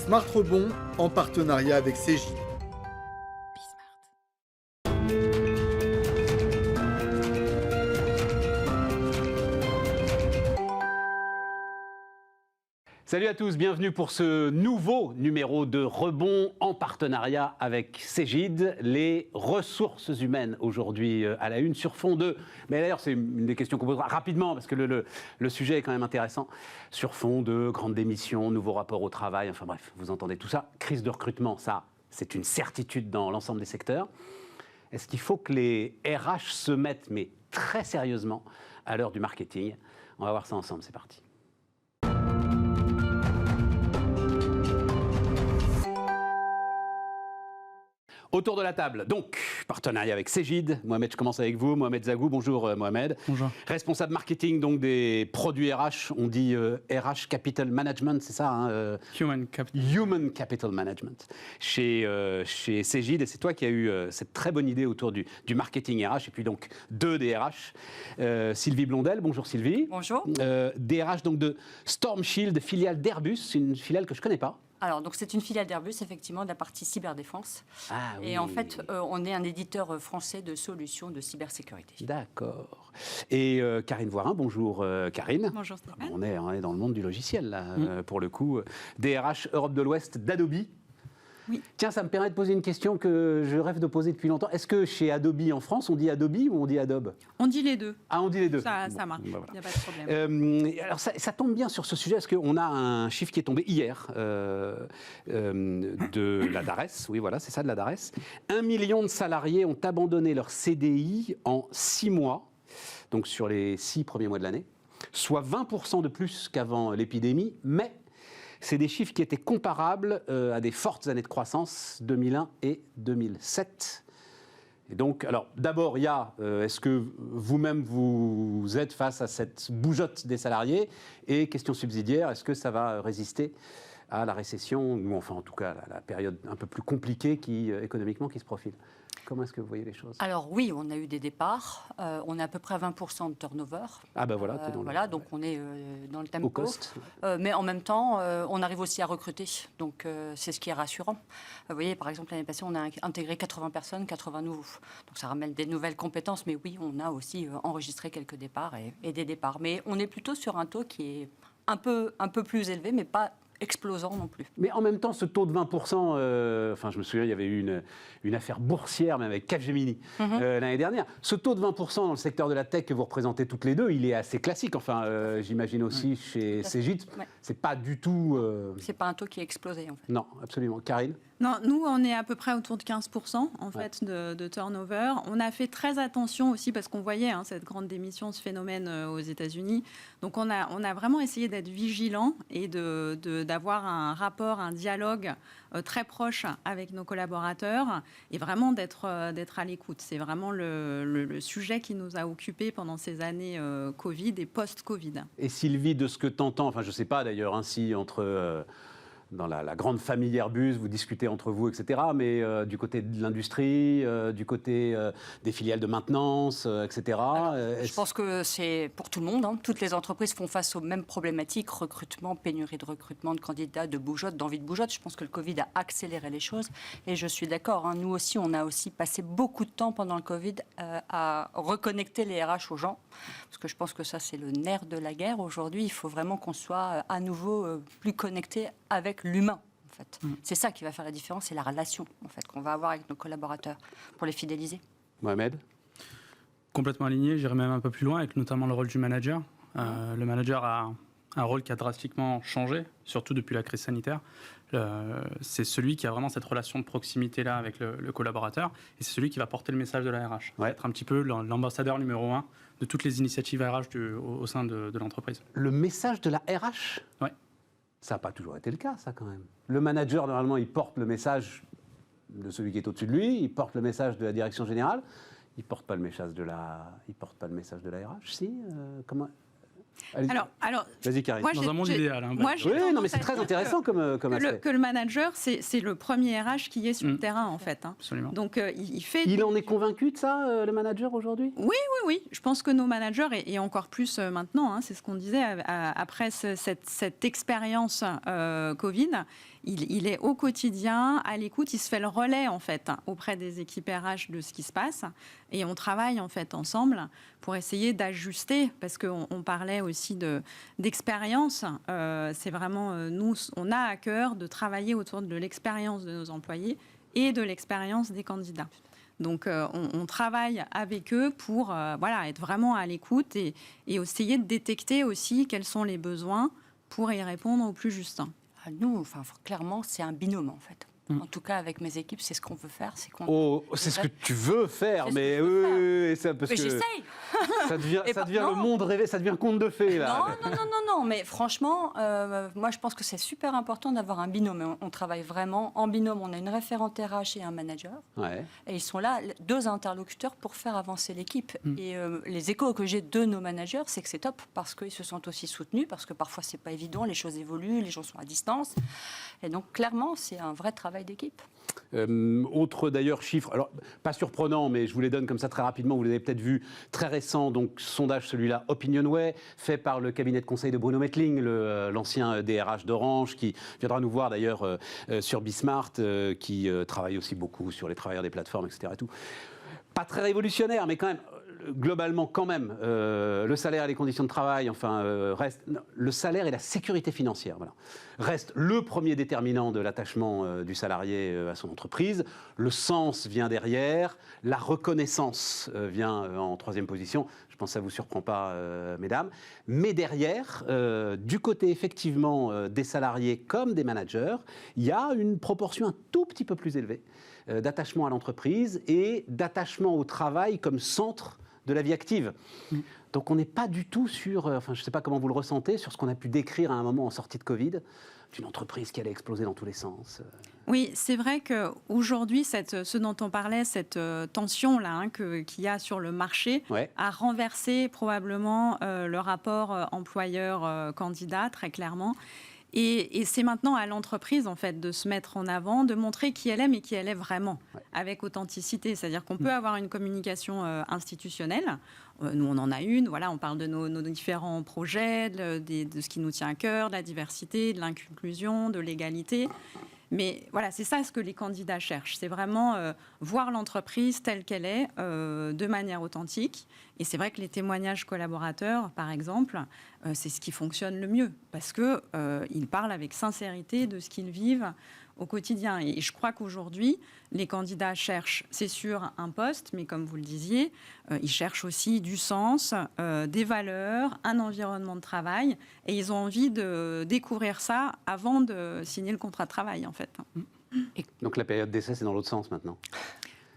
Smart Rebond en partenariat avec Cegid. Salut à tous, bienvenue pour ce nouveau numéro de Rebond en partenariat avec Cegid, les ressources humaines aujourd'hui à la une sur fond de... Mais d'ailleurs c'est une des questions qu'on posera rapidement parce que le sujet est quand même intéressant. Sur fond de grandes démissions, nouveaux rapports au travail, enfin bref, vous entendez tout ça. Crise de recrutement, ça c'est une certitude dans l'ensemble des secteurs. Est-ce qu'il faut que les RH se mettent, mais très sérieusement, à l'heure du marketing? On va voir ça ensemble, c'est parti. Autour de la table, donc, partenariat avec Cegid. Mohamed, je commence avec vous. Mohamed Zagou, bonjour Mohamed. Bonjour. Responsable marketing donc, des produits RH, on dit RH Capital Management, c'est ça Human Capital. Human Capital Management chez Cegid. Et c'est toi qui as eu cette très bonne idée autour du marketing RH, et puis donc deux DRH. Sylvie Blondel, bonjour Sylvie. Bonjour. DRH donc, de Storm Shield, filiale d'Airbus, une filiale que je ne connais pas. Alors, donc c'est une filiale d'Airbus, effectivement, de la partie cyberdéfense. Ah, oui. Et en fait, on est un éditeur français de solutions de cybersécurité. D'accord. Et Karine Voirin, bonjour Karine. Bonjour Stéphane. On est dans le monde du logiciel, là, pour le coup. DRH Europe de l'Ouest d'Adobe. Oui. Tiens, ça me permet de poser une question que je rêve de poser depuis longtemps. Est-ce que chez Adobe en France, on dit Adobe ou on dit Adobe? On dit les deux. Ah, on dit les deux. Ça Bon, marche, il ben voilà. n'y a pas de problème. Alors ça tombe bien sur ce sujet, parce qu'on a un chiffre qui est tombé hier de la DARES. Oui, voilà, c'est ça, de la DARES. 1 million de salariés ont abandonné leur CDI en 6 mois, donc sur les 6 premiers mois de l'année, soit 20% de plus qu'avant l'épidémie, mais c'est des chiffres qui étaient comparables à des fortes années de croissance, 2001 et 2007. Et donc, alors, d'abord, il y a, est-ce que vous-même, vous êtes face à cette bougeotte des salariés? Et question subsidiaire, est-ce que ça va résister à la récession, ou enfin, en tout cas, à la période un peu plus compliquée économiquement qui se profile? Comment est-ce que vous voyez les choses? Alors oui, on a eu des départs. On est à peu près à 20% de turnover. Ah ben voilà, t'es dans voilà, donc on est dans le tempo. Au cost. Mais en même temps, on arrive aussi à recruter. Donc c'est ce qui est rassurant. Vous voyez, par exemple, l'année passée, on a intégré 80 personnes, 80 nouveaux. Donc ça ramène des nouvelles compétences. Mais oui, on a aussi enregistré quelques départs et des départs. Mais on est plutôt sur un taux qui est un peu plus élevé, mais pas explosant non plus. Mais en même temps, ce taux de 20%, enfin, je me souviens, il y avait eu une affaire boursière, même avec Capgemini, l'année dernière. Ce taux de 20% dans le secteur de la tech que vous représentez toutes les deux, il est assez classique. Enfin, j'imagine aussi chez Cegid, c'est pas du tout... C'est pas un taux qui est explosé, en fait. Non, absolument. Karine? Non, nous, on est à peu près autour de 15% en fait, de turnover. On a fait très attention aussi parce qu'on voyait cette grande démission, ce phénomène aux États-Unis. Donc, on a vraiment essayé d'être vigilant et d'avoir un rapport, un dialogue très proche avec nos collaborateurs et vraiment d'être à l'écoute. C'est vraiment le sujet qui nous a occupés pendant ces années Covid et post-Covid. Et Sylvie, de ce que tu entends, enfin, je ne sais pas d'ailleurs, ainsi entre... dans la grande famille Airbus, vous discutez entre vous, etc. Mais du côté de l'industrie, du côté des filiales de maintenance, etc. Alors, je pense que c'est pour tout le monde. Toutes les entreprises font face aux mêmes problématiques, recrutement, pénurie de recrutement, de candidats, de bougeotte, d'envie de bougeotte. Je pense que le Covid a accéléré les choses. Et je suis d'accord. Nous aussi, on a aussi passé beaucoup de temps pendant le Covid à reconnecter les RH aux gens. Parce que je pense que ça, c'est le nerf de la guerre. Aujourd'hui, il faut vraiment qu'on soit à nouveau plus connecté avec l'humain. En fait. C'est ça qui va faire la différence, c'est la relation en fait, qu'on va avoir avec nos collaborateurs pour les fidéliser. Mohamed? Complètement aligné, j'irai même un peu plus loin avec notamment le rôle du manager. Le manager a un rôle qui a drastiquement changé, surtout depuis la crise sanitaire. C'est celui qui a vraiment cette relation de proximité-là avec le collaborateur et c'est celui qui va porter le message de la RH. Être un petit peu l'ambassadeur numéro 1 de toutes les initiatives RH au sein de l'entreprise. Le message de la RH? Oui. Ça n'a pas toujours été le cas, ça, quand même. Le manager, normalement, il porte le message de celui qui est au-dessus de lui, il porte le message de la direction générale, il ne porte pas le message de la RH, si comment... Allez-y. Alors, Vas-y, Karine. moi, Dans un monde idéal. Hein, moi, bref. j'ai Oui, non, tendance mais c'est à très dire intéressant comme aspect. que le manager, c'est le premier RH qui est sur le terrain, en fait. Hein. Absolument. Donc, il fait... Il en est convaincu de ça, le manager, aujourd'hui ? Oui, je pense que nos managers, et encore plus maintenant, hein, c'est ce qu'on disait, après cette expérience Covid, il est au quotidien, à l'écoute, il se fait le relais en fait auprès des équipes RH de ce qui se passe, et on travaille en fait ensemble pour essayer d'ajuster, parce qu'on parlait aussi d'expérience, c'est vraiment, nous, on a à cœur de travailler autour de l'expérience de nos employés et de l'expérience des candidats. Donc, on travaille avec eux pour être vraiment à l'écoute et essayer de détecter aussi quels sont les besoins pour y répondre au plus juste. Nous, clairement, c'est un binôme, en fait. En tout cas, avec mes équipes, c'est ce qu'on veut faire. C'est c'est ce que tu veux faire, C'est ce mais que je veux faire. oui, ça, parce Mais que j'essaye. ça devient non. le monde rêvé, ça devient conte de fées, là. Non, mais franchement, moi, je pense que c'est super important d'avoir un binôme. On travaille vraiment en binôme. On a une référente RH et un manager. Ouais. Et ils sont là, deux interlocuteurs pour faire avancer l'équipe. Et les échos que j'ai de nos managers, c'est que c'est top, parce qu'ils se sentent aussi soutenus, parce que parfois, c'est pas évident, les choses évoluent, les gens sont à distance. Et donc, clairement, c'est un vrai travail d'équipe. Autre d'ailleurs chiffre, alors pas surprenant, mais je vous les donne comme ça très rapidement, vous l'avez peut-être vu, très récent, donc sondage celui-là, Opinionway, fait par le cabinet de conseil de Bruno Mettling, l'ancien DRH d'Orange, qui viendra nous voir d'ailleurs sur Bismart, qui travaille aussi beaucoup sur les travailleurs des plateformes, etc. Et tout. Pas très révolutionnaire, mais quand même, globalement quand même, le salaire et les conditions de travail, reste, le salaire et la sécurité financière, voilà, reste le premier déterminant de l'attachement du salarié à son entreprise. Le sens vient derrière, la reconnaissance vient en troisième position. Je pense que ça ne vous surprend pas, mesdames. Mais derrière, du côté effectivement des salariés comme des managers, il y a une proportion un tout petit peu plus élevée d'attachement à l'entreprise et d'attachement au travail comme centre de la vie active. Donc on n'est pas du tout sur, je ne sais pas comment vous le ressentez, sur ce qu'on a pu décrire à un moment en sortie de Covid, d'une entreprise qui allait exploser dans tous les sens. Oui, c'est vrai qu'aujourd'hui, ce dont on parlait, cette tension-là qu'il y a sur le marché, a renversé probablement le rapport employeur-candidat, très clairement. Et c'est maintenant à l'entreprise, en fait, de se mettre en avant, de montrer qui elle est, mais qui elle est vraiment, avec authenticité. C'est-à-dire qu'on peut avoir une communication institutionnelle. Nous, on en a une. Voilà, on parle de nos différents projets, de ce qui nous tient à cœur, de la diversité, de l'inclusion, de l'égalité. Mais voilà, c'est ça ce que les candidats cherchent. C'est vraiment voir l'entreprise telle qu'elle est, de manière authentique. Et c'est vrai que les témoignages collaborateurs, par exemple, c'est ce qui fonctionne le mieux. Parce qu'ils parlent avec sincérité de ce qu'ils vivent au quotidien. Et je crois qu'aujourd'hui, les candidats cherchent, c'est sûr, un poste, mais comme vous le disiez, ils cherchent aussi du sens, des valeurs, un environnement de travail, et ils ont envie de découvrir ça avant de signer le contrat de travail, en fait. Donc la période d'essai, c'est dans l'autre sens maintenant.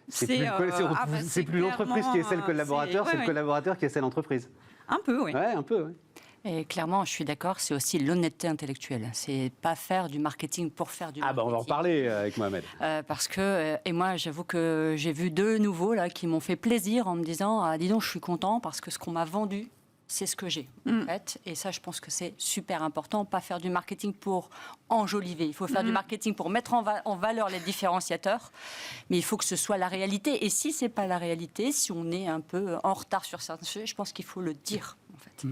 C'est plus l'entreprise qui essaie le collaborateur, c'est le collaborateur qui essaie l'entreprise. Un peu, oui. Ouais, un peu, oui. Et clairement, je suis d'accord, c'est aussi l'honnêteté intellectuelle. C'est pas faire du marketing pour faire du marketing. On va en parler avec Mohamed. Parce que, et moi, j'avoue que j'ai vu deux nouveaux là, qui m'ont fait plaisir en me disant dis donc, je suis content parce que ce qu'on m'a vendu, c'est ce que j'ai. En fait. Et ça, je pense que c'est super important. Pas faire du marketing pour enjoliver. Il faut faire du marketing pour mettre en valeur les différenciateurs. Mais il faut que ce soit la réalité. Et si ce n'est pas la réalité, si on est un peu en retard sur certains sujets, je pense qu'il faut le dire. En fait.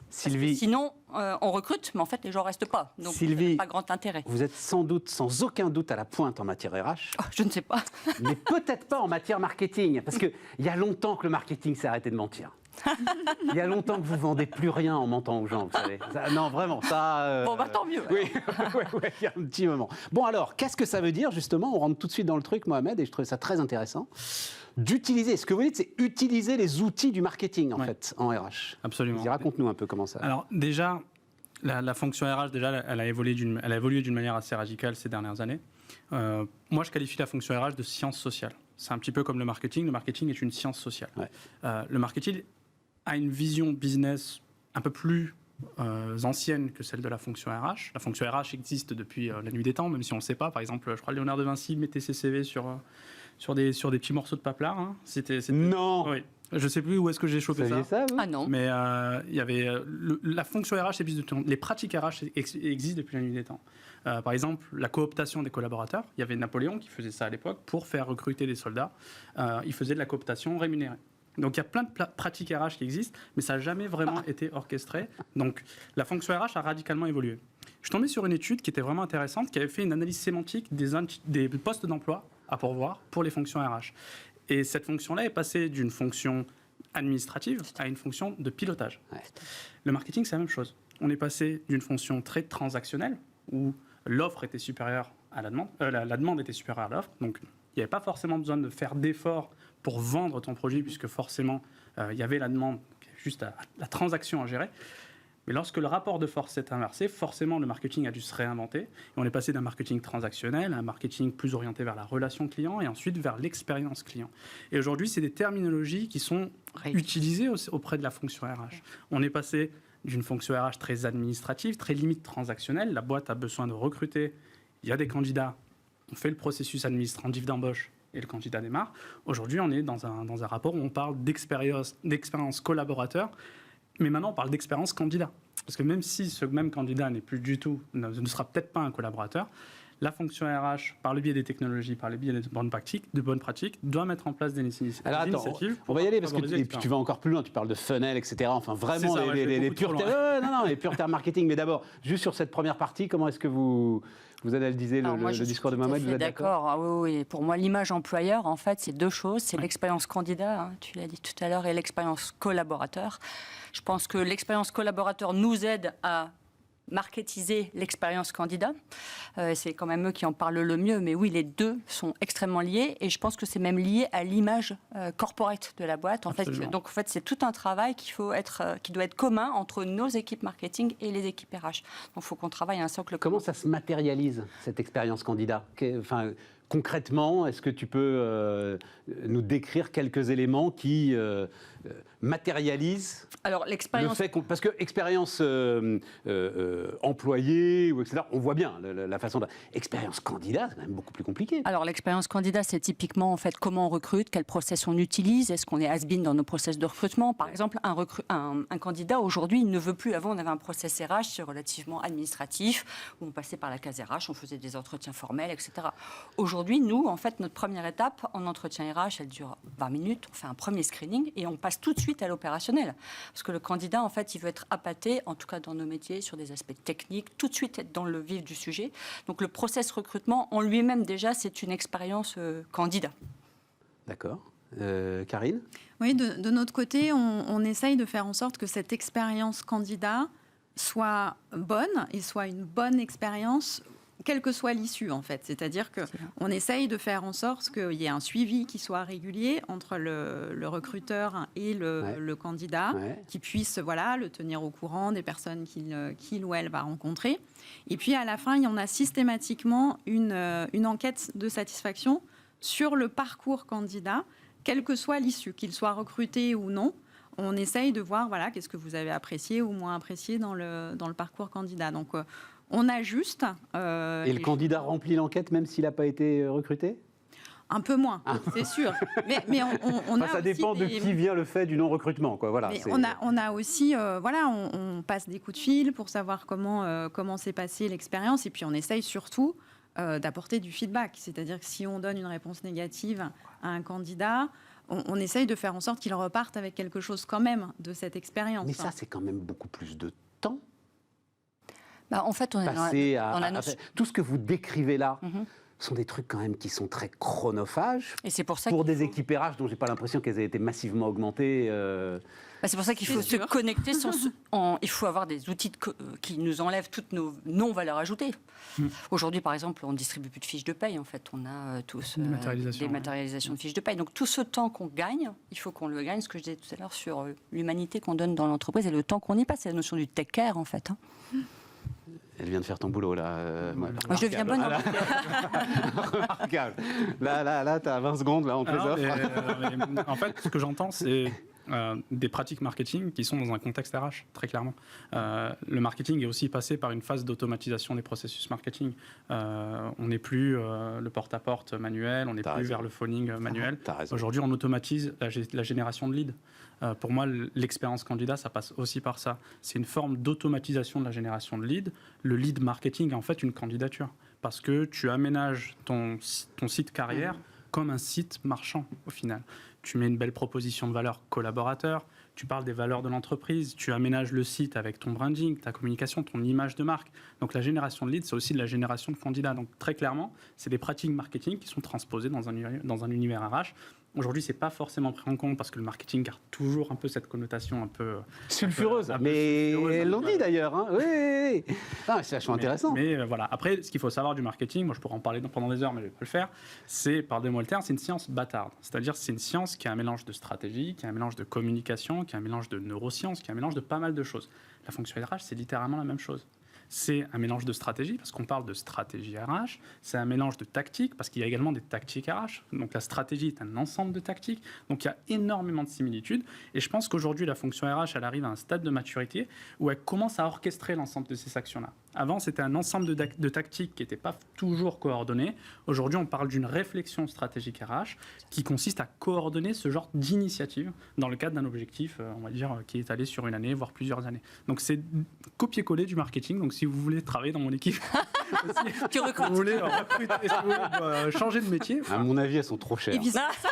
Sylvie, sinon, on recrute, mais en fait, les gens ne restent pas. Donc, Sylvie, pas grand intérêt. Vous êtes sans aucun doute à la pointe en matière RH. Oh, je ne sais pas. Mais peut-être pas en matière marketing. Parce qu'il y a longtemps que le marketing s'est arrêté de mentir. Il y a longtemps que vous ne vendez plus rien en mentant aux gens, vous savez. Non, vraiment, ça... Bon, tant mieux. Oui, il y a un petit moment. Bon, alors, qu'est-ce que ça veut dire, justement ? On rentre tout de suite dans le truc, Mohamed, et je trouvais ça très intéressant. D'utiliser, ce que vous dites, c'est utiliser les outils du marketing, en fait, en RH. Absolument. Raconte-nous un peu comment ça... Alors, déjà, la fonction RH, déjà, elle a évolué d'une manière assez radicale ces dernières années. Moi, je qualifie la fonction RH de science sociale. C'est un petit peu comme le marketing. Le marketing est une science sociale. Le marketing a une vision business un peu plus ancienne que celle de la fonction RH. La fonction RH existe depuis la nuit des temps, même si on ne le sait pas. Par exemple, je crois que Léonard de Vinci mettait ses CV sur sur des petits morceaux de paplard. Hein. C'était Non. Oui. Je sais plus où est-ce que j'ai chopé Vous saviez ça, vous Ah non. Mais il y avait la fonction RH, c'est plus de temps. Les pratiques RH existent depuis la nuit des temps. Par exemple, la cooptation des collaborateurs. Il y avait Napoléon qui faisait ça à l'époque pour faire recruter des soldats. Il faisait de la cooptation rémunérée. Donc il y a plein de pratiques RH qui existent, mais ça n'a jamais vraiment été orchestré. Donc la fonction RH a radicalement évolué. Je suis tombé sur une étude qui était vraiment intéressante, qui avait fait une analyse sémantique des postes d'emploi à pourvoir pour les fonctions RH. Et cette fonction-là est passée d'une fonction administrative à une fonction de pilotage. Ouais. Le marketing, c'est la même chose. On est passé d'une fonction très transactionnelle, où l'offre était supérieure à la demande, la demande était supérieure à l'offre, donc il n'y avait pas forcément besoin de faire d'efforts pour vendre ton produit, puisque forcément, il y avait la demande, juste la transaction à gérer. Mais lorsque le rapport de force s'est inversé, forcément, le marketing a dû se réinventer. Et on est passé d'un marketing transactionnel à un marketing plus orienté vers la relation client et ensuite vers l'expérience client. Et aujourd'hui, c'est des terminologies qui sont utilisées auprès de la fonction RH. On est passé d'une fonction RH très administrative, très limite transactionnelle. La boîte a besoin de recruter. Il y a des candidats. On fait le processus administratif d'embauche et le candidat démarre. Aujourd'hui, on est dans un rapport où on parle d'expérience collaborateur. Mais maintenant, on parle d'expérience candidat. Parce que même si ce même candidat n'est plus du tout, ne sera peut-être pas un collaborateur, la fonction RH, par le biais des technologies, par le biais de bonnes pratiques, doit mettre en place des initiatives. Alors attends, on va y aller parce que et puis tu vas encore plus loin, tu parles de funnel, etc. Enfin vraiment ça, les purs les purs termes marketing. Mais d'abord, juste sur cette première partie, comment est-ce que vous analysez le discours de Mohamed? Vous êtes d'accord? Ah oui. Pour moi, l'image employeur, en fait, c'est deux choses. C'est l'expérience candidat, hein, tu l'as dit tout à l'heure, et l'expérience collaborateur. Je pense que l'expérience collaborateur nous aide à marketiser l'expérience candidat. C'est quand même eux qui en parlent le mieux, mais oui, les deux sont extrêmement liés et je pense que c'est même lié à l'image corporate de la boîte. En fait, donc en fait, c'est tout un travail qui doit être commun entre nos équipes marketing et les équipes RH. Donc il faut qu'on travaille à un socle commun. Comment ça se matérialise, cette expérience candidat? Enfin, concrètement, est-ce que tu peux nous décrire quelques éléments qui matérialisent le fait parce que expérience employée ou etc. On voit bien la façon de expérience candidat, c'est quand même beaucoup plus compliqué. Alors l'expérience candidat, c'est typiquement en fait comment on recrute, quel process on utilise, est-ce qu'on est has-been dans nos process de recrutement. Par exemple, un candidat aujourd'hui, il ne veut plus. Avant, on avait un process RH relativement administratif où on passait par la case RH, on faisait des entretiens formels, etc. Aujourd'hui, nous, en fait, notre première étape en entretien RH, elle dure 20 minutes. On fait un premier screening et on passe tout de suite à l'opérationnel. Parce que le candidat, en fait, il veut être appâté, en tout cas dans nos métiers, sur des aspects techniques, tout de suite être dans le vif du sujet. Donc le process recrutement, en lui-même déjà, c'est une expérience candidat. D'accord. Karine? Oui, de notre côté, on essaye de faire en sorte que cette expérience candidat soit bonne et soit une bonne expérience quelle que soit l'issue, en fait. C'est-à-dire qu'on essaye de faire en sorte qu'il y ait un suivi qui soit régulier entre le recruteur et le candidat, qui puisse le tenir au courant des personnes qu'il ou elle va rencontrer. Et puis, à la fin, il y en a systématiquement une enquête de satisfaction sur le parcours candidat, quelle que soit l'issue, qu'il soit recruté ou non. On essaye de voir qu'est-ce que vous avez apprécié ou moins apprécié dans le parcours candidat. Donc, on ajuste. Et le candidat remplit l'enquête même s'il n'a pas été recruté? Un peu moins, c'est sûr. Mais on a ça dépend aussi de qui vient le fait du non-recrutement. Voilà, on a aussi, on passe des coups de fil pour savoir comment s'est passée l'expérience. Et puis on essaye surtout d'apporter du feedback. C'est-à-dire que si on donne une réponse négative à un candidat, on essaye de faire en sorte qu'il reparte avec quelque chose quand même de cette expérience. Mais ça, c'est quand même beaucoup plus de temps. En fait, tout ce que vous décrivez là sont des trucs quand même qui sont très chronophages. Et c'est pour ça des équipes RH dont j'ai pas l'impression qu'elles aient été massivement augmentées. C'est pour ça qu'il faut se connecter. Il faut avoir des outils qui nous enlèvent toutes nos non-valeurs ajoutées. Aujourd'hui, par exemple, on ne distribue plus de fiches de paye. En fait, on a tous des matérialisations de fiches de paye. Donc tout ce temps qu'on gagne, il faut qu'on le gagne. Ce que je disais tout à l'heure sur l'humanité qu'on donne dans l'entreprise et le temps qu'on y passe. C'est la notion du tech care, en fait. Elle vient de faire ton boulot, là. Je deviens bonne. Remarquable. Là, tu as 20 secondes, là, on plaisante. En fait, ce que j'entends, c'est des pratiques marketing qui sont dans un contexte RH, très clairement. Le marketing est aussi passé par une phase d'automatisation des processus marketing. On n'est plus le porte-à-porte manuel, on n'est plus vers le phoning manuel. Aujourd'hui, on automatise la génération de leads. Pour moi, l'expérience candidat, ça passe aussi par ça. C'est une forme d'automatisation de la génération de leads. Le lead marketing est en fait une candidature parce que tu aménages ton site carrière comme un site marchand au final. Tu mets une belle proposition de valeur collaborateur, tu parles des valeurs de l'entreprise, tu aménages le site avec ton branding, ta communication, ton image de marque. Donc la génération de leads, c'est aussi de la génération de candidats. Donc très clairement, c'est des pratiques marketing qui sont transposées dans un univers RH. Aujourd'hui, c'est pas forcément pris en compte parce que le marketing garde toujours un peu cette connotation un peu sulfureuse. Mais elles l'ont dit d'ailleurs. Hein. Oui. Ah, c'est vachement intéressant. Mais voilà. Après, ce qu'il faut savoir du marketing, moi je pourrais en parler pendant des heures, mais je vais pas le faire. C'est, pardonnez-moi le terme, c'est une science bâtarde. C'est-à-dire, c'est une science qui a un mélange de stratégie, qui a un mélange de communication, qui a un mélange de neurosciences, qui a un mélange de pas mal de choses. La fonction RH, c'est littéralement la même chose. C'est un mélange de stratégie, parce qu'on parle de stratégie RH. C'est un mélange de tactique, parce qu'il y a également des tactiques RH. Donc la stratégie est un ensemble de tactiques. Donc il y a énormément de similitudes. Et je pense qu'aujourd'hui, la fonction RH, elle arrive à un stade de maturité où elle commence à orchestrer l'ensemble de ces actions-là. Avant, c'était un ensemble de tactiques qui n'étaient pas toujours coordonnées. Aujourd'hui, on parle d'une réflexion stratégique RH qui consiste à coordonner ce genre d'initiative dans le cadre d'un objectif, on va dire, qui est allé sur une année, voire plusieurs années. Donc c'est copier-coller du marketing. Donc si vous voulez travailler dans mon équipe, tu recrutes. Vous voulez recruter, si vous voulez changer de métier. À mon avis, elles sont trop chères. Et vice-versa.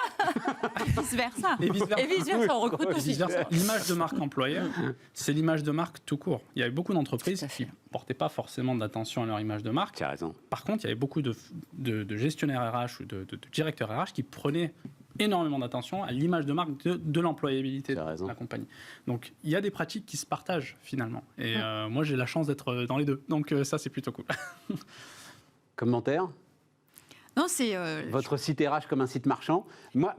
Vice-versa. Et vice-versa, on recrute aussi. L'image de marque employeur, c'est l'image de marque tout court. Il y avait beaucoup d'entreprises qui ne portaient pas forcément d'attention à leur image de marque. Tu as raison. Par contre, il y avait beaucoup de gestionnaires RH ou de directeurs RH qui prenaient énormément d'attention à l'image de marque de l'employabilité de la compagnie. Donc, il y a des pratiques qui se partagent finalement. Et moi, j'ai la chance d'être dans les deux. Donc, ça, c'est plutôt cool. Commentaire ? Non, c'est votre site RH comme un site marchand. Moi,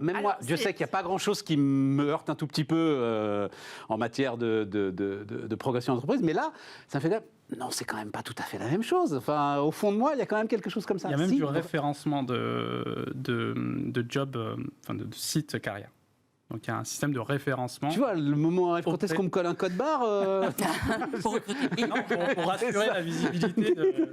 je sais qu'il n'y a pas grand-chose qui me heurte un tout petit peu en matière de progression d'entreprise, mais là, ça me fait non, c'est quand même pas tout à fait la même chose. Enfin, au fond de moi, il y a quand même quelque chose comme ça. Il y a même du référencement de job, de site carrière. Donc il y a un système de référencement. Tu vois, le moment arrive quand est-ce qu'on me colle un code barre pour assurer la visibilité de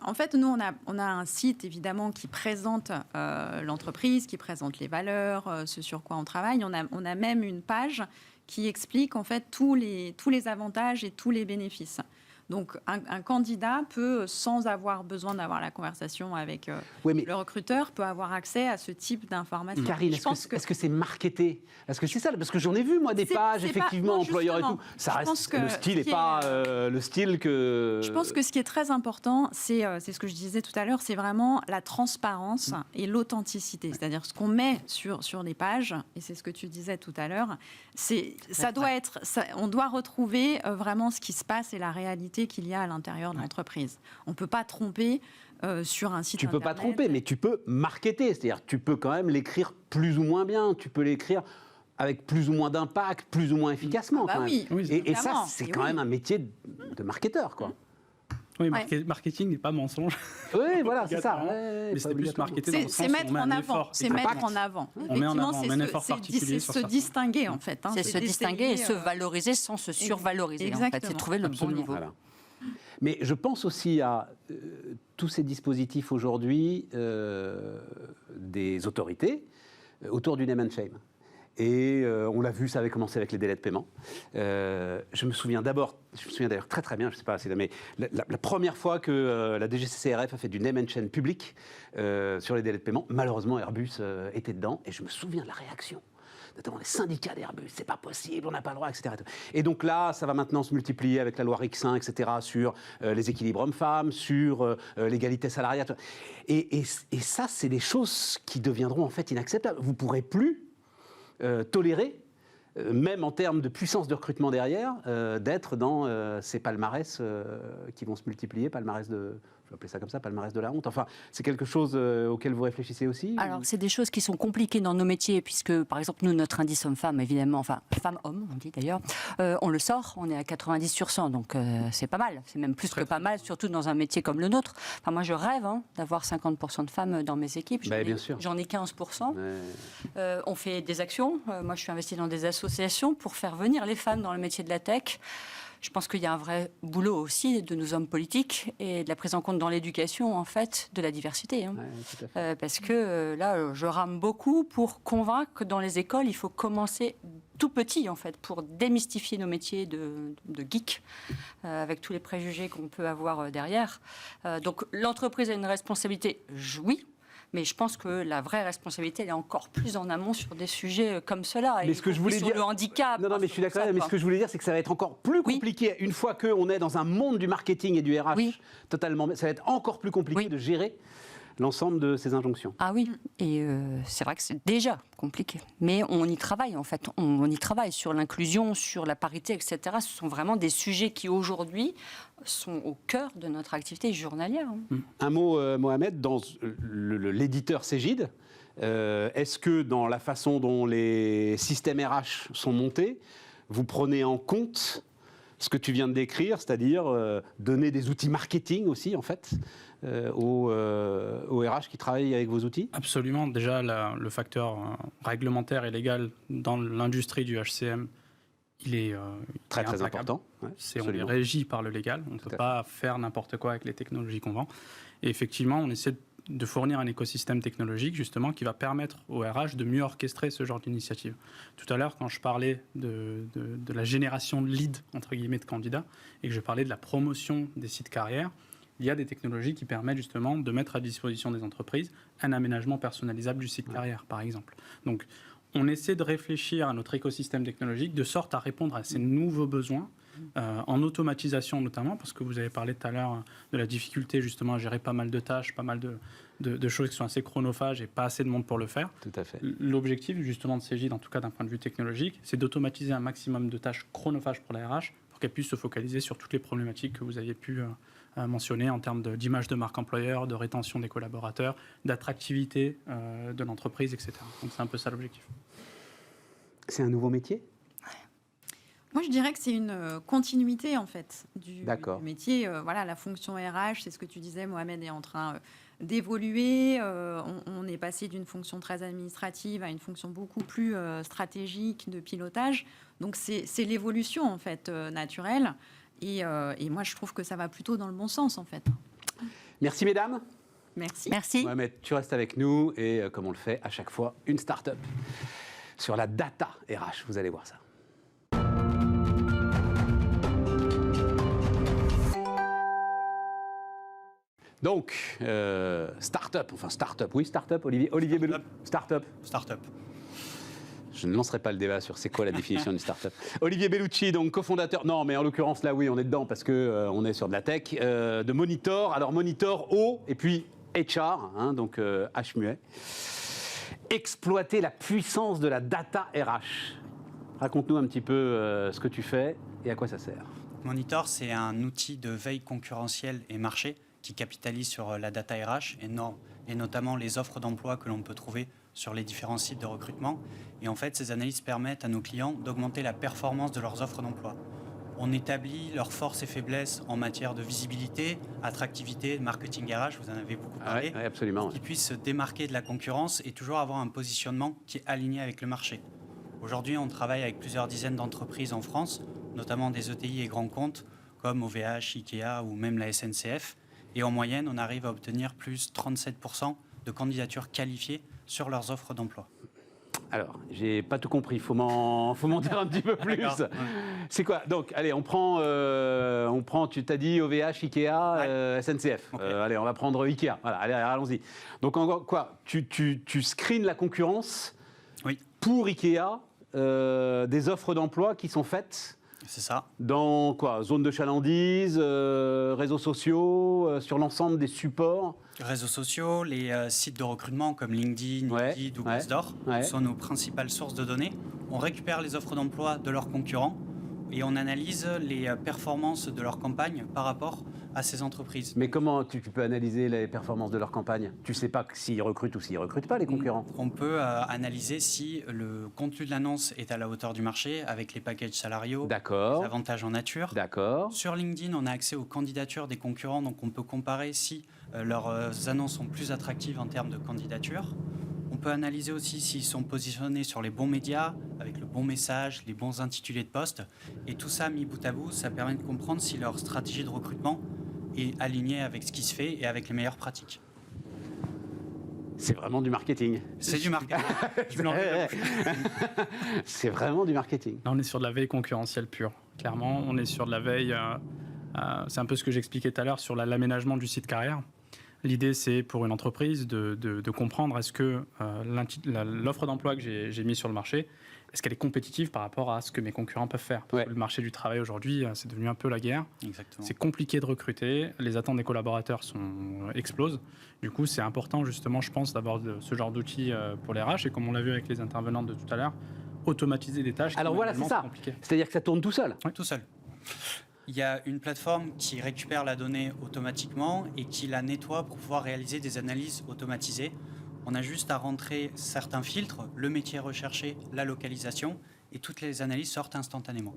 en fait, nous, on a un site, évidemment, qui présente l'entreprise, qui présente les valeurs, ce sur quoi on travaille. On a même une page qui explique, en fait, tous les avantages et tous les bénéfices. Donc, un candidat peut, sans avoir besoin d'avoir la conversation avec le recruteur, peut avoir accès à ce type d'informations. Karine, est-ce que c'est marketé ? Est-ce que c'est ça ? Parce que j'en ai vu, moi, des pages, effectivement, employeurs et tout. Ça reste, le style n'est pas le style que... Je pense que ce qui est très important, c'est ce que je disais tout à l'heure, c'est vraiment la transparence et l'authenticité. C'est-à-dire ce qu'on met sur les pages, et c'est ce que tu disais tout à l'heure, on doit retrouver vraiment ce qui se passe et la réalité qu'il y a à l'intérieur de l'entreprise. On ne peut pas tromper sur un site internet. Tu ne peux pas tromper, mais tu peux marketer. C'est-à-dire tu peux quand même l'écrire plus ou moins bien. Tu peux l'écrire avec plus ou moins d'impact, plus ou moins efficacement. Quand même. Et ça, c'est quand même un métier de marketeur, quoi. Oui, marketing n'est pas mensonge. Oui, voilà, c'est ça. Mais c'est plus marketer dans le sens où mettre en avant. C'est mettre en avant. On met en avant, on met un effort particulier sur ça. C'est se distinguer, en fait. C'est se distinguer et se valoriser sans se survaloriser. En fait, c'est trouver le bon niveau. Voilà. Mais je pense aussi à tous ces dispositifs aujourd'hui des autorités autour du name and shame. Et on l'a vu, ça avait commencé avec les délais de paiement. Je me souviens d'ailleurs très très bien, je ne sais pas, mais la première fois que la DGCCRF a fait du name and shame public sur les délais de paiement, malheureusement Airbus était dedans, et je me souviens de la réaction. Notamment les syndicats d'Airbus, c'est pas possible, on n'a pas le droit, etc. Et donc là, ça va maintenant se multiplier avec la loi RIC-1, etc., sur les équilibres hommes-femmes, sur l'égalité salariale. Et ça, c'est des choses qui deviendront en fait inacceptables. Vous ne pourrez plus tolérer même en termes de puissance de recrutement derrière, d'être dans ces palmarès qui vont se multiplier, palmarès de... Je vais appeler ça comme ça, palmarès de la honte. Enfin, c'est quelque chose auquel vous réfléchissez aussi? Alors, c'est des choses qui sont compliquées dans nos métiers, puisque, par exemple, nous, notre indice homme-femme, évidemment, enfin, femme-homme, on dit d'ailleurs, on le sort, on est à 90 sur 100, donc c'est pas mal. C'est même plus que pas mal, surtout dans un métier comme le nôtre. Enfin, moi, je rêve d'avoir 50% de femmes dans mes équipes. Bien sûr. J'en ai 15%. On fait des actions. Moi, je suis investie dans des associations pour faire venir les femmes dans le métier de la tech. Je pense qu'il y a un vrai boulot aussi de nos hommes politiques et de la prise en compte dans l'éducation, en fait, de la diversité. Tout à fait. Parce que là, je rame beaucoup pour convaincre que dans les écoles, il faut commencer tout petit, en fait, pour démystifier nos métiers de geeks, avec tous les préjugés qu'on peut avoir derrière. Donc, l'entreprise a une responsabilité, oui. Mais je pense que la vraie responsabilité, elle est encore plus en amont sur des sujets comme cela. Mais ce que je voulais dire, sur le handicap. Non, mais je suis d'accord. Mais ce que je voulais dire, c'est que ça va être encore plus compliqué une fois qu'on est dans un monde du marketing et du RH totalement. Ça va être encore plus compliqué de gérer l'ensemble de ces injonctions. Ah oui, et c'est vrai que c'est déjà compliqué. Mais on y travaille, en fait. On y travaille sur l'inclusion, sur la parité, etc. Ce sont vraiment des sujets qui, aujourd'hui, sont au cœur de notre activité journalière. Un mot, Mohamed, dans l'éditeur Cégide, est-ce que dans la façon dont les systèmes RH sont montés, vous prenez en compte ce que tu viens de décrire, c'est-à-dire donner des outils marketing aussi, en fait, aux RH qui travaillent avec vos outils? Absolument. Déjà, le facteur réglementaire et légal dans l'industrie du HCM, il est très important. Ouais, on est régi par le légal. On ne peut pas faire n'importe quoi avec les technologies qu'on vend. Et effectivement, on essaie de fournir un écosystème technologique, justement, qui va permettre au RH de mieux orchestrer ce genre d'initiative. Tout à l'heure, quand je parlais de la génération de leads, entre guillemets, de candidats, et que je parlais de la promotion des sites carrières, il y a des technologies qui permettent justement de mettre à disposition des entreprises un aménagement personnalisable du site carrière, par exemple. Donc, on essaie de réfléchir à notre écosystème technologique de sorte à répondre à ces nouveaux besoins, en automatisation notamment, parce que vous avez parlé tout à l'heure de la difficulté justement à gérer pas mal de tâches, pas mal de choses qui sont assez chronophages et pas assez de monde pour le faire. Tout à fait. L'objectif justement de Cégide, en tout cas d'un point de vue technologique, c'est d'automatiser un maximum de tâches chronophages pour la RH pour qu'elle puisse se focaliser sur toutes les problématiques que vous aviez pu mentionner en termes d'image de marque employeur, de rétention des collaborateurs, d'attractivité de l'entreprise, etc. Donc c'est un peu ça l'objectif. C'est un nouveau métier ? Moi, je dirais que c'est une continuité, en fait, du métier. Voilà, la fonction RH, c'est ce que tu disais, Mohamed, est en train d'évoluer. On est passé d'une fonction très administrative à une fonction beaucoup plus stratégique de pilotage. Donc, c'est l'évolution, en fait, naturelle. Et moi, je trouve que ça va plutôt dans le bon sens, en fait. Merci, mesdames. Merci. Merci. Mohamed, tu restes avec nous et, comme on le fait à chaque fois, une start-up sur la data RH. Vous allez voir ça. Donc, start-up, Olivier Bellou. Start-up. Je ne lancerai pas le débat sur c'est quoi la définition d'une start-up. Olivier Bellucci, donc cofondateur, non mais en l'occurrence là oui on est dedans parce que on est sur de la tech, de Monitor, alors Monitor O et puis HR, donc H muet. Exploiter la puissance de la data RH. Raconte-nous un petit peu ce que tu fais et à quoi ça sert. Monitor, c'est un outil de veille concurrentielle et marché qui capitalise sur la data RH et notamment les offres d'emploi que l'on peut trouver sur les différents sites de recrutement. Et en fait, ces analyses permettent à nos clients d'augmenter la performance de leurs offres d'emploi. On établit leurs forces et faiblesses en matière de visibilité, attractivité, marketing RH, vous en avez beaucoup parlé, oui, absolument, pour qu'ils puissent se démarquer de la concurrence et toujours avoir un positionnement qui est aligné avec le marché. Aujourd'hui, on travaille avec plusieurs dizaines d'entreprises en France, notamment des ETI et grands comptes, comme OVH, Ikea ou même la SNCF. Et en moyenne, on arrive à obtenir plus 37% de candidatures qualifiées sur leurs offres d'emploi. Alors, j'ai pas tout compris, faut m'en dire un petit peu plus. C'est quoi? Donc, allez, on prend, tu t'as dit OVH, Ikea, SNCF. Okay. Allez, on va prendre Ikea. Voilà, allez, allons-y. Donc, en quoi? Tu screens la concurrence pour Ikea, des offres d'emploi qui sont faites. C'est ça. Dans quoi? Zone de chalandise, réseaux sociaux, sur l'ensemble des supports? Réseaux sociaux, les sites de recrutement comme LinkedIn, Indeed ou Glassdoor sont nos principales sources de données. on récupère les offres d'emploi de leurs concurrents et on analyse les performances de leur campagne par rapport à ces entreprises. Mais comment tu peux analyser les performances de leur campagne? Tu sais pas s'ils recrutent ou s'ils recrutent pas, les concurrents. On peut analyser si le contenu de l'annonce est à la hauteur du marché avec les packages salariaux, les D'accord. avantages en nature. D'accord. Sur LinkedIn, on a accès aux candidatures des concurrents, donc on peut comparer si leurs annonces sont plus attractives en termes de candidature. On peut analyser aussi s'ils sont positionnés sur les bons médias, avec le bon message, les bons intitulés de poste. Et tout ça, mis bout à bout, ça permet de comprendre si leur stratégie de recrutement est alignée avec ce qui se fait et avec les meilleures pratiques. C'est vraiment du marketing. C'est du marketing. Je vous l'enlève. C'est vraiment du marketing. Là, on est sur de la veille concurrentielle pure. Clairement, on est sur de la veille. C'est un peu ce que j'expliquais tout à l'heure sur l'aménagement du site carrière. L'idée, c'est pour une entreprise de comprendre est-ce que l'offre d'emploi que j'ai mise sur le marché, est-ce qu'elle est compétitive par rapport à ce que mes concurrents peuvent faire? Parce que le marché du travail aujourd'hui, c'est devenu un peu la guerre. Exactement. C'est compliqué de recruter, les attentes des collaborateurs explosent. Du coup, c'est important justement, je pense, d'avoir ce genre d'outils pour les RH. Et comme on l'a vu avec les intervenantes de tout à l'heure, automatiser des tâches. Alors voilà, c'est ça. Compliquées. C'est-à-dire que ça tourne tout seul. Ouais. Tout seul. Il y a une plateforme qui récupère la donnée automatiquement et qui la nettoie pour pouvoir réaliser des analyses automatisées. On a juste à rentrer certains filtres, le métier recherché, la localisation, et toutes les analyses sortent instantanément.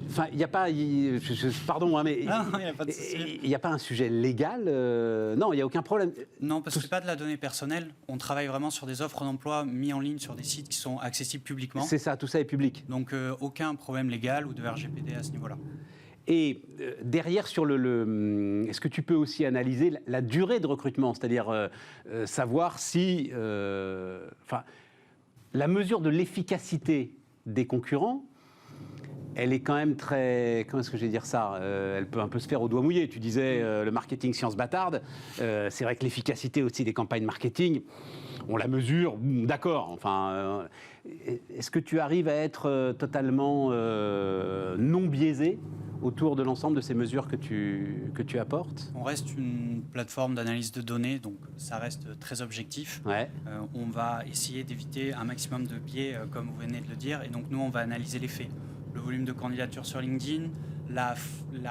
Enfin, il n'y a pas... pardon, hein, mais Non, il n'y a pas de souci. il n'y a pas un sujet légal. Non, il n'y a aucun problème. Non, parce que ce n'est pas de la donnée personnelle. On travaille vraiment sur des offres d'emploi mises en ligne sur des sites qui sont accessibles publiquement. C'est ça, tout ça est public. Donc aucun problème légal ou de RGPD à ce niveau-là. Et derrière, sur est-ce que tu peux aussi analyser la durée de recrutement? C'est-à-dire savoir si... la mesure de l'efficacité des concurrents, elle est quand même très... Comment est-ce que je vais dire ça? Elle peut un peu se faire au doigt mouillé. Tu disais le marketing science bâtarde. C'est vrai que l'efficacité aussi des campagnes marketing, on la mesure, d'accord. Enfin, est-ce que tu arrives à être totalement non biaisé autour de l'ensemble de ces mesures que tu apportes? On reste une plateforme d'analyse de données, donc ça reste très objectif. Ouais. On va essayer d'éviter un maximum de biais, comme vous venez de le dire, et donc nous, on va analyser les faits. Le volume de candidatures sur LinkedIn, la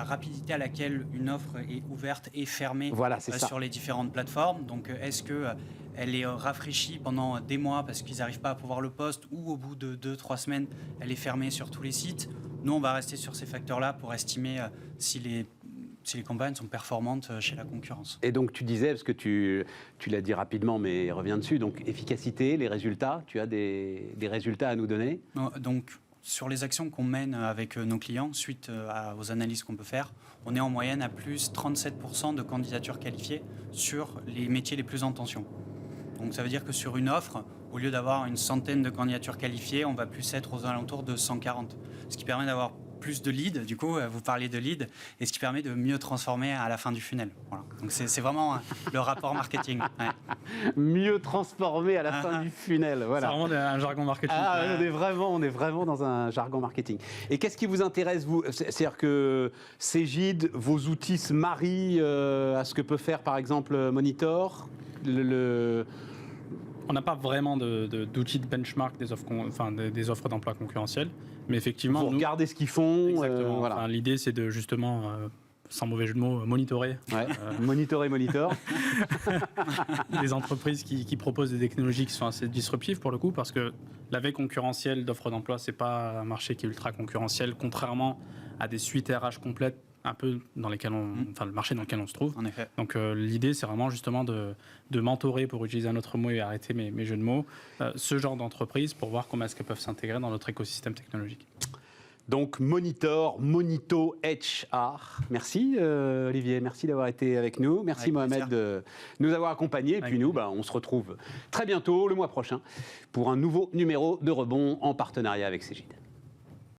rapidité à laquelle une offre est ouverte et fermée Voilà, c'est ça. sur les différentes plateformes. Donc, est-ce qu'elle est rafraîchie pendant des mois parce qu'ils n'arrivent pas à pouvoir le poste, ou au bout de 2-3 semaines, elle est fermée sur tous les sites? Nous, on va rester sur ces facteurs-là pour estimer si les campagnes sont performantes chez la concurrence. Et donc tu disais, parce que tu l'as dit rapidement, mais reviens dessus, donc efficacité, les résultats, tu as des résultats à nous donner? Donc, sur les actions qu'on mène avec nos clients, suite aux analyses qu'on peut faire, on est en moyenne à plus 37% de candidatures qualifiées sur les métiers les plus en tension. Donc ça veut dire que sur une offre, au lieu d'avoir une centaine de candidatures qualifiées, on va plus être aux alentours de 140. Ce qui permet d'avoir plus de leads, du coup, vous parliez de leads, et ce qui permet de mieux transformer à la fin du funnel. Voilà. Donc c'est vraiment le rapport marketing. Ouais. Mieux transformé à la fin du funnel, voilà. C'est vraiment un jargon marketing. Ah, on est vraiment dans un jargon marketing. Et qu'est-ce qui vous intéresse, vous? C'est-à-dire que Cegid, vos outils se marient à ce que peut faire, par exemple, Monitor? On n'a pas vraiment d'outils de benchmark des offres d'emploi concurrentielles, mais effectivement, vous regardez ce qu'ils font. Exactement. Voilà. Enfin, l'idée, c'est de justement, sans mauvais jeu de mots, monitorer. Ouais. Monitor. Des entreprises qui proposent des technologies qui sont assez disruptives pour le coup, parce que la veille concurrentielle d'offres d'emploi, c'est pas un marché qui est ultra concurrentiel, contrairement à des suites RH complètes, un peu dans lesquelles le marché dans lequel on se trouve. En effet. Donc l'idée, c'est vraiment justement de mentorer, pour utiliser un autre mot et arrêter mes jeux de mots, ce genre d'entreprise pour voir comment est-ce qu'elles peuvent s'intégrer dans notre écosystème technologique. Donc Monitor, Monito HR. Merci Olivier, merci d'avoir été avec nous. Merci avec Mohamed plaisir. de nous avoir accompagnés. Et puis nous, on se retrouve très bientôt, le mois prochain, pour un nouveau numéro de Rebond en partenariat avec Cegid.